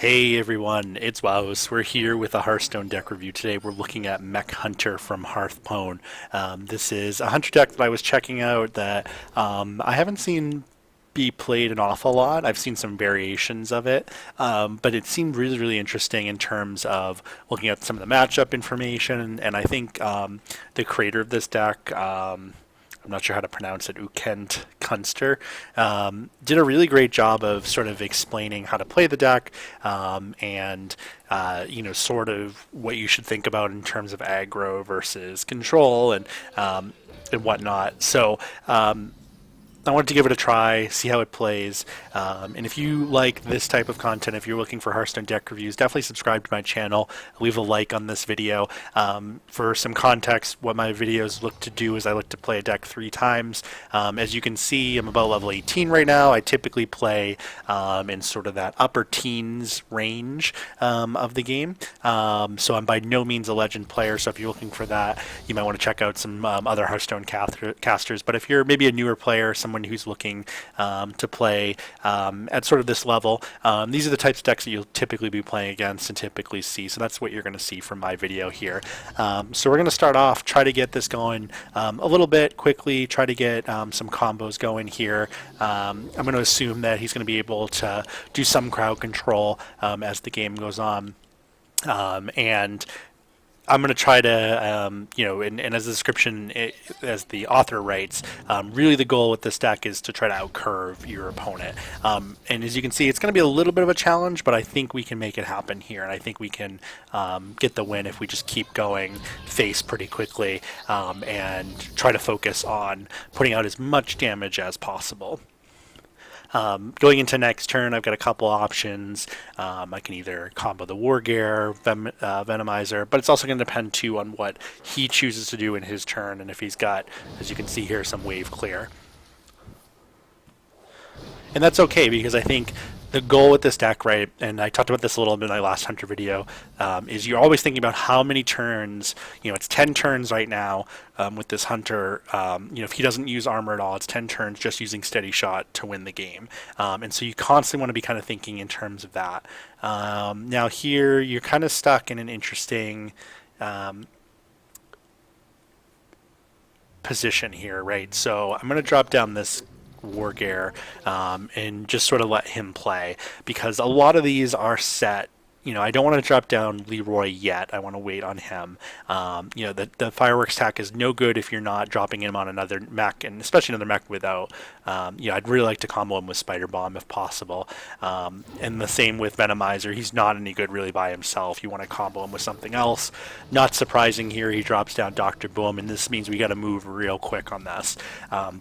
Hey everyone, it's Wowous. We're here with a Hearthstone deck review today. We're looking at Mech Hunter from Hearthpwn. This is a Hunter deck that I was checking out that I haven't seen be played an awful lot. I've seen some variations of it, but it seemed really, really interesting in terms of looking at some of the matchup information. And I think the creator of this deck, I'm not sure how to pronounce it, Ukent Kunster, did a really great job of sort of explaining how to play the deck and sort of what you should think about in terms of aggro versus control and whatnot. So I wanted to give it a try, see how it plays. And if you like this type of content, if you're looking for Hearthstone deck reviews, definitely subscribe to my channel. Leave a like on this video. For some context, what my videos look to do is I look to play a deck 3 times. As you can see, I'm about level 18 right now. I typically play in sort of that upper teens range of the game. So I'm by no means a legend player, so if you're looking for that, you might want to check out some other Hearthstone casters. But if you're maybe a newer player, someone who's looking to play at sort of this level, these are the types of decks that you'll typically be playing against and typically see. So that's what you're going to see from my video here. So we're going to start off, try to get this going a little bit quickly, try to get some combos going here. I'm going to assume that he's going to be able to do some crowd control as the game goes on. And I'm going to try to, and as the description, as the author writes, really the goal with this deck is to try to outcurve your opponent. And as you can see, it's going to be a little bit of a challenge, but I think we can make it happen here, and I think we can get the win if we just keep going face pretty quickly and try to focus on putting out as much damage as possible. Going into next turn, I've got a couple options. I can either combo the War Gear, Venomizer, but it's also going to depend too on what he chooses to do in his turn, and if he's got, as you can see here, some wave clear. And that's okay, because I think the goal with this deck, right, and I talked about this a little bit in my last Hunter video, is you're always thinking about how many turns, it's 10 turns right now with this Hunter. If he doesn't use armor at all, it's 10 turns just using steady shot to win the game. And so you constantly want to be kind of thinking in terms of that. Now here, you're kind of stuck in an interesting position here, right? So I'm going to drop down this War Gear and just sort of let him play, because a lot of these are set. I don't want to drop down Leroy yet. I want to wait on him. The fireworks tack is no good if you're not dropping him on another mech, and especially another mech without. I'd really like to combo him with Spider Bomb if possible. And the same with Venomizer. He's not any good really by himself. You want to combo him with something else. Not surprising here, he drops down Dr. Boom, and this means we got to move real quick on this.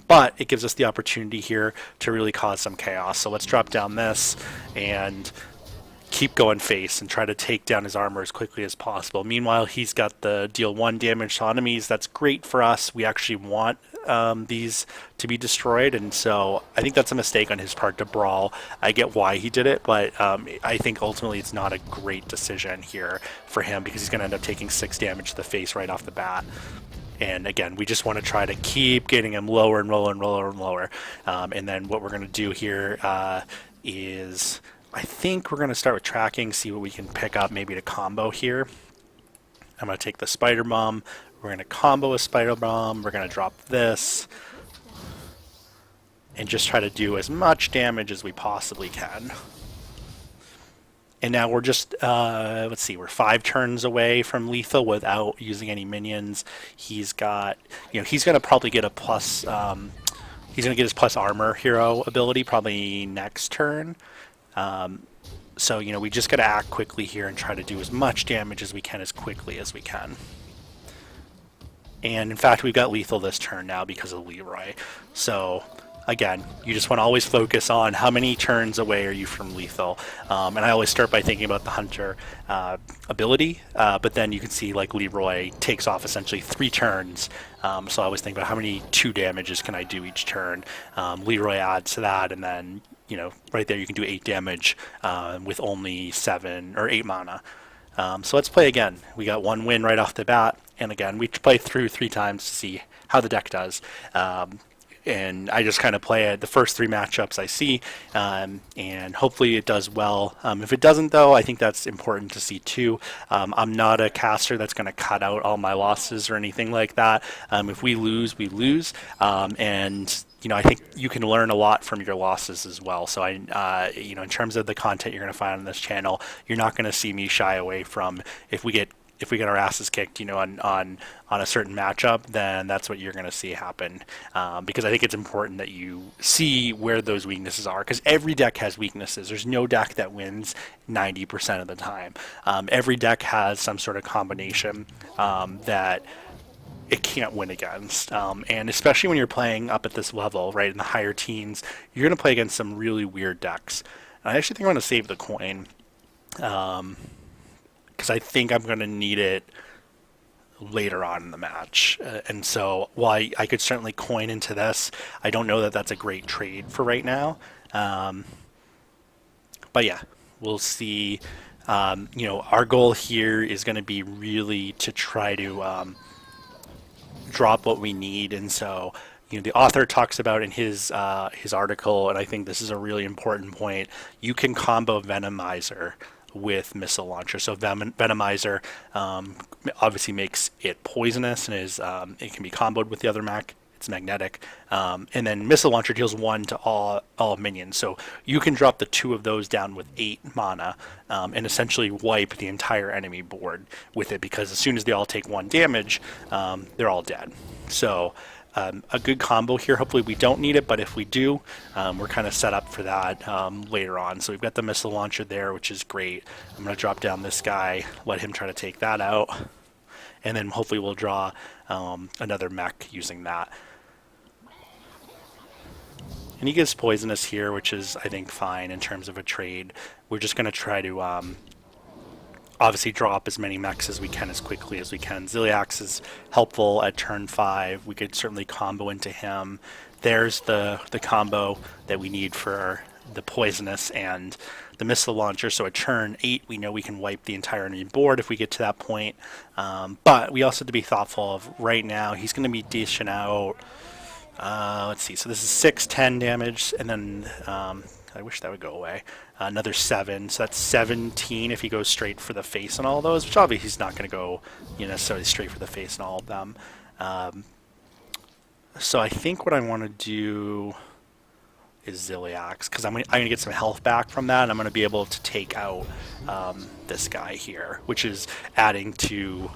But it gives us the opportunity here to really cause some chaos. So let's drop down this and keep going face and try to take down his armor as quickly as possible. Meanwhile, he's got the deal 1 damage to enemies. That's great for us. We actually want these to be destroyed, and so I think that's a mistake on his part to brawl. I get why he did it, but I think ultimately it's not a great decision here for him, because he's going to end up taking 6 damage to the face right off the bat. And again, we just want to try to keep getting him lower and lower and lower and lower. And then what we're going to do here is, I think we're going to start with tracking, see what we can pick up maybe to combo here. I'm going to take the Spider Bomb. We're going to combo a Spider Bomb. We're going to drop this and just try to do as much damage as we possibly can. And now we're just, let's see, we're 5 turns away from lethal without using any minions. He's got, he's going to probably get a plus, he's going to get his plus armor hero ability probably next turn. So, we just got to act quickly here and try to do as much damage as we can as quickly as we can. And in fact, we've got lethal this turn now because of Leroy. So again, you just want to always focus on how many turns away are you from lethal. And I always start by thinking about the Hunter ability, but then you can see like Leroy takes off essentially 3 turns. So I always think about how many 2 damages can I do each turn. Leroy adds to that, and then right there you can do 8 damage with only 7 or 8 mana. So let's play again. We got 1 win right off the bat, and again, we play through 3 times to see how the deck does. and I just kind of play it the first three matchups I see, and hopefully it does well. If it doesn't, though, I think that's important to see too. I'm not a caster that's going to cut out all my losses or anything like that. If we lose, we lose, and I think you can learn a lot from your losses as well. So in terms of the content you're going to find on this channel, you're not going to see me shy away from if we get our asses kicked, on a certain matchup, then that's what you're going to see happen. Because I think it's important that you see where those weaknesses are, because every deck has weaknesses. There's no deck that wins 90% of the time. Every deck has some sort of combination that it can't win against. And especially when you're playing up at this level, right, in the higher teens, you're going to play against some really weird decks. And I actually think I'm going to save the coin, because I think I'm going to need it later on in the match. And so while I could certainly coin into this, I don't know that that's a great trade for right now. But yeah, we'll see. Our goal here is going to be really to try to drop what we need. And so the author talks about in his article, and I think this is a really important point, you can combo Venomizer with Missile Launcher. So Venomizer obviously makes it poisonous, and it can be comboed with the other mech. It's magnetic. And then Missile Launcher deals 1 to all minions. So you can drop the 2 of those down with 8 mana and essentially wipe the entire enemy board with it, because as soon as they all take 1 damage, they're all dead. So a good combo here. Hopefully we don't need it, but if we do, we're kind of set up for that later on. So we've got the Missile Launcher there, which is great. I'm going to drop down this guy, let him try to take that out, and then hopefully we'll draw another mech using that. And he gives Poisonous here, which is, I think, fine in terms of a trade. We're just going to try to obviously draw up as many mechs as we can as quickly as we can. Ziliax is helpful at turn 5. We could certainly combo into him. There's the combo that we need for the Poisonous and the Missile Launcher. So at turn 8, we know we can wipe the entire enemy board if we get to that point. But we also have to be thoughtful of right now. He's going to be dishing out, let's see, so this is 6, 10 damage, and then I wish that would go away. Another 7, so that's 17 if he goes straight for the face on all those, which obviously he's not going to go necessarily straight for the face on all of them. So I think what I want to do is Ziliax, because I'm going to get some health back from that, and I'm going to be able to take out this guy here, which is adding to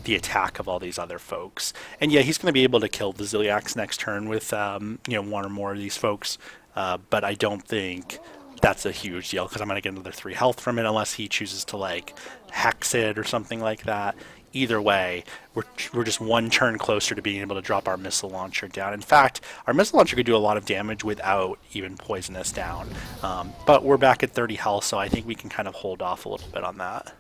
the attack of all these other folks. And yeah, he's going to be able to kill the Ziliax next turn with 1 or more of these folks, but I don't think that's a huge deal, because I'm going to get another 3 health from it unless he chooses to like hex it or something like that. Either way, we're just 1 turn closer to being able to drop our Missile Launcher down. In fact, our Missile Launcher could do a lot of damage without even Poisonous down. But we're back at 30 health, so I think we can kind of hold off a little bit on that.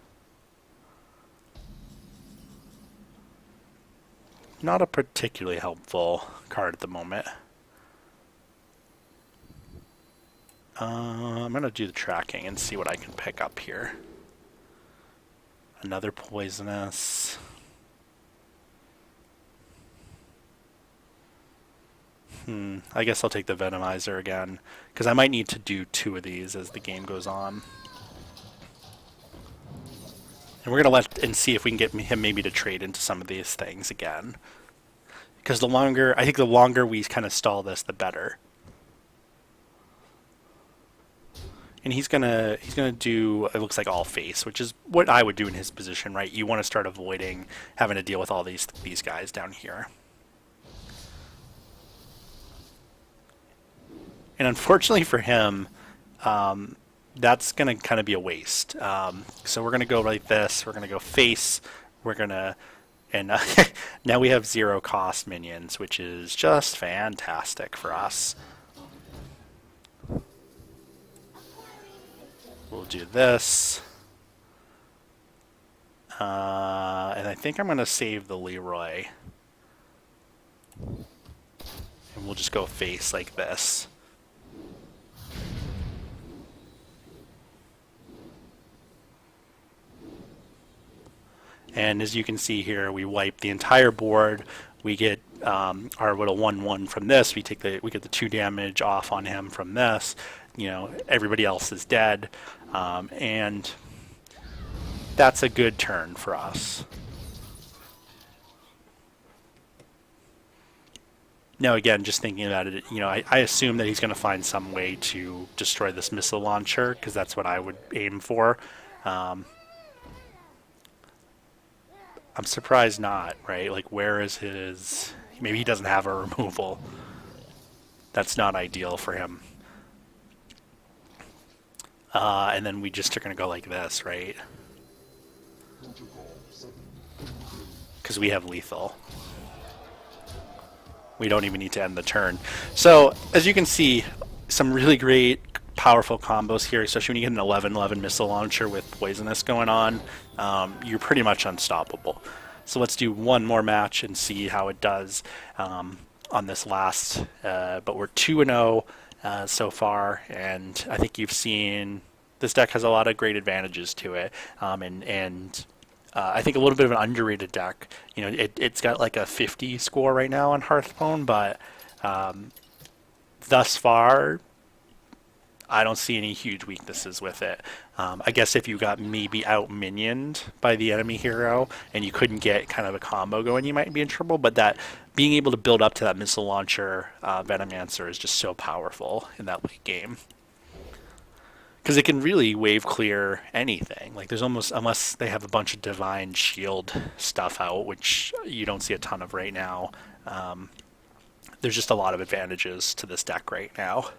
Not a particularly helpful card at the moment. I'm going to do the tracking and see what I can pick up here. Another Poisonous. I guess I'll take the Venomizer again, because I might need to do 2 of these as the game goes on. And we're going to see if we can get him maybe to trade into some of these things again. Because I think the longer we kind of stall this, the better. And he's gonna do, it looks like, all face, which is what I would do in his position, right? You want to start avoiding having to deal with all these guys down here. And unfortunately for him, that's going to kind of be a waste. So we're going to go like this. We're going to go face. We're going to, and now we have 0 cost minions, which is just fantastic for us. We'll do this. And I think I'm going to save the Leroy. And we'll just go face like this. And as you can see here, we wipe the entire board We get our little 1/1 from this. We get the 2 damage off on him from this. You know, everybody else is dead, and that's a good turn for us. Now, again, just thinking about it, you know, I assume that he's going to find some way to destroy this missile launcher, because that's what I would aim for. Um, I'm surprised not, right? Like, where is his... Maybe he doesn't have a removal. That's not ideal for him. And then we just are going to go like this, right? Because we have lethal. We don't even need to end the turn. So, as you can see, some really great, powerful combos here, especially when you get an 11/11 missile launcher with poisonous going on. You're pretty much unstoppable. So let's do one more match and see how it does on this last. But we're 2-0 so far, and I think you've seen this deck has a lot of great advantages to it, and I think a little bit of an underrated deck. You know, it's got like a 50 score right now on Hearthpwn, but thus far, I don't see any huge weaknesses with it. I guess if you got maybe out-minioned by the enemy hero and you couldn't get kind of a combo going, you might be in trouble, but that being able to build up to that missile launcher Venomancer is just so powerful in that late game. Because it can really wave clear anything. Like, there's almost, unless they have a bunch of divine shield stuff out, which you don't see a ton of right now, there's just a lot of advantages to this deck right now.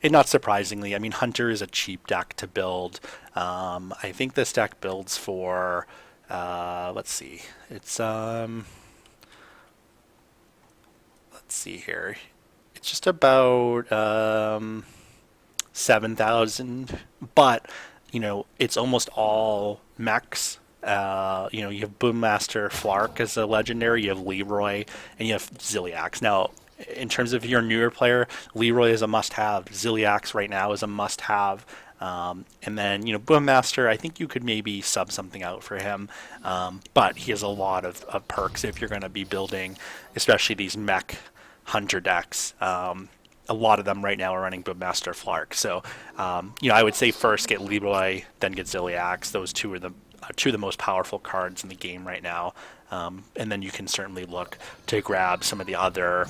And not surprisingly, I mean, Hunter is a cheap deck to build. I think this deck builds for, let's see, it's, let's see here. It's just about 7,000, but, you know, it's almost all mechs. You know, you have Boommaster Flark as a legendary, you have Leroy, and you have Ziliax. Now, in terms of your newer player, Leroy is a must-have. Ziliax right now is a must-have. And then, you know, Boommaster, I think you could maybe sub something out for him. But he has a lot of perks if you're going to be building, especially these Mech Hunter decks. A lot of them right now are running Boommaster Flark. So, you know, I would say first get Leroy, then get Ziliax. Those two are the most powerful cards in the game right now. And then you can certainly look to grab some of the other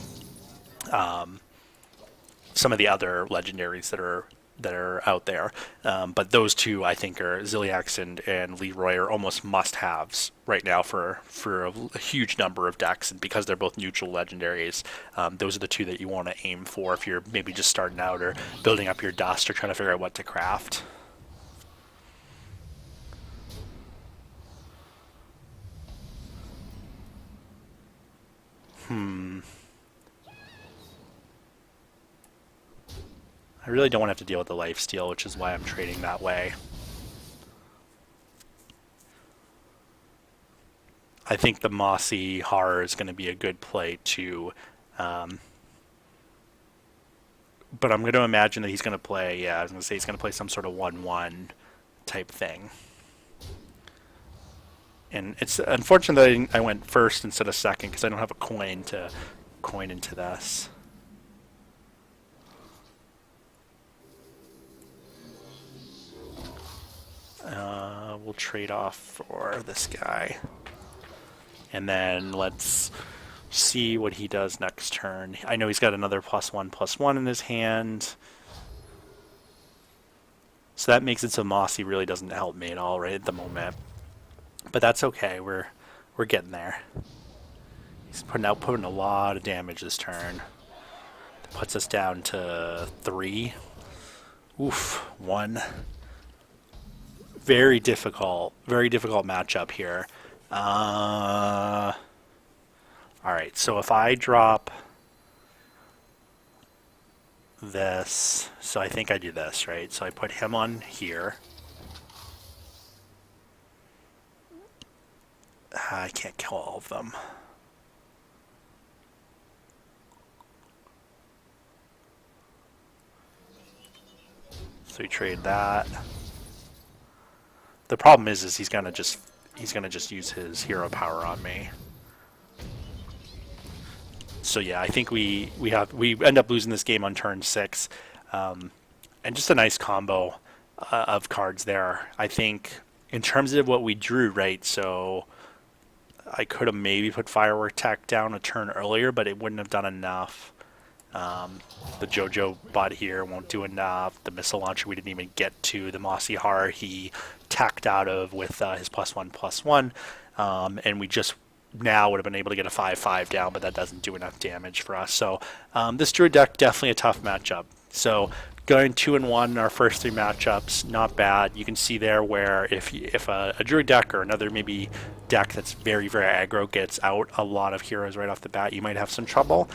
legendaries that are out there. But those two, I think, are Ziliax and Leroy are almost must-haves right now for a huge number of decks. And because they're both neutral legendaries, those are the two that you want to aim for if you're maybe just starting out or building up your dust or trying to figure out what to craft. I really don't want to have to deal with the lifesteal, which is why I'm trading that way. I think the Mossy Horror is going to be a good play too. But I'm going to imagine that he's going to play, I was going to say he's going to play some sort of 1/1 type thing. And it's unfortunate that I went first instead of second because I don't have a coin to coin into this. We'll trade off for this guy. And then let's see what he does next turn. I know he's got another +1/+1 in his hand. So that makes it so Mossy really doesn't help me at all right at the moment. But that's okay. We're getting there. He's putting a lot of damage this turn. That puts us down to 3. Oof, 1. Very difficult matchup here. Alright, so if I drop this, so I think I do this, right? So I put him on here. I can't kill all of them. So we trade that. The problem is he's gonna just use his hero power on me. So yeah, I think we end up losing this game on turn 6, and just a nice combo of cards there. I think in terms of what we drew, right? So I could have maybe put Firework Tech down a turn earlier, but it wouldn't have done enough. The JoJo bot here won't do enough. The missile launcher we didn't even get to. The Mossy Har he tacked out of with his +1/+1, and we just now would have been able to get a 5/5 down, but that doesn't do enough damage for us. So this Druid deck definitely a tough matchup. So going 2-1 in our first 3 matchups, not bad. You can see there where if a Druid deck or another maybe deck that's very aggro gets out a lot of heroes right off the bat, you might have some trouble.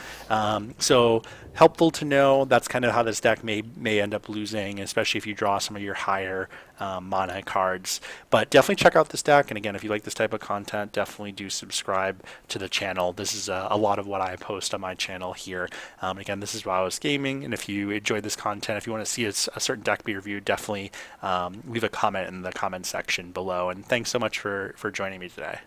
So helpful to know that's kind of how this deck may end up losing, especially if you draw some of your higher mana cards. But definitely check out this deck, and again, if you like this type of content, definitely do subscribe to the channel. This is a lot of what I post on my channel here. Again, this is Wowous Gaming, and if you enjoyed this content, if you want to see a certain deck be reviewed, definitely leave a comment in the comment section below. And thanks so much for joining me today.